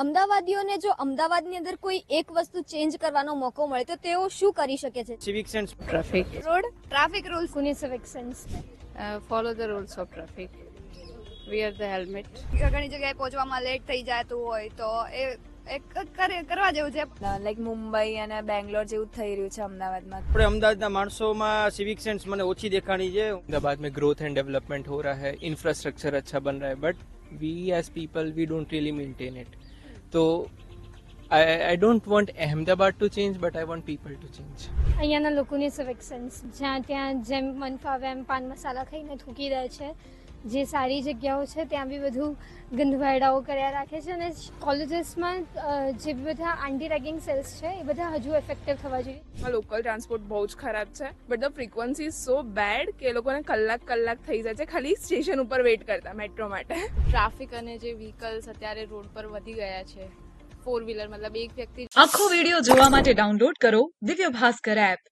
અમદાવાદીઓને જો અમદાવાદની અંદર કોઈ એક વસ્તુ ચેન્જ કરવાનો મોકો મળે તો તેઓ શું કરી શકે છે? civic sense, Traffic. Road traffic rules, કોની civic sense? Follow the rules of traffic. Wear the helmet. ઘણી જગ્યાએ પહોંચવામાં લેટ થઈ જતું હોય તો એ કરવા જેવું છે. લાઈક મુંબઈ અને બેંગ્લોર જેવું થઈ રહ્યું છે અમદાવાદમાં. આપણે અમદાવાદના માણસોમાં civic sense મને ઓછી દેખાણી છે. अहमदाबाद में ग्रोथ एंड डेवलपमेंट हो रहा है, इंफ्रास्ट्रक्चर अच्छा बन रहा है, but we as people we don't really maintain it. तो I don't want Ahmedabad to change, but I want people to change. અહીંયાના લોકોની સિવિક સેન્સ, જ્યાં ત્યાં જેમ મન ફાવે એમ પાન મસાલા ખાઈને થૂકી દે છે. જે સારી જગ્યાઓ છે ત્યાં બી બધું ગંધવાડાઓ કર્યા રાખે છે, અને કોલેજીસમાં જે બી બધા આંટી રેગિંગ સેલ્સ છે એ બધા હજુ એફેક્ટિવ થવા જોઈએ. લોકલ ટ્રાન્સપોર્ટ બહુ જ ખરાબ છે, but the frequency is so bad કે એ લોકોને કલાક થઈ જાય છે ખાલી સ્ટેશન ઉપર વેઇટ કરતા મેટ્રો માટે. ટ્રાફિક અને જે વ્હીકલ્સ અત્યારે રોડ પર વધી ગયા છે, 4 વ્હીલર મતલબ એક વ્યક્તિ આખો વિડિયો જોવા માટે ડાઉનલોડ કરો દિવ્ય ભાસ્કર એપ.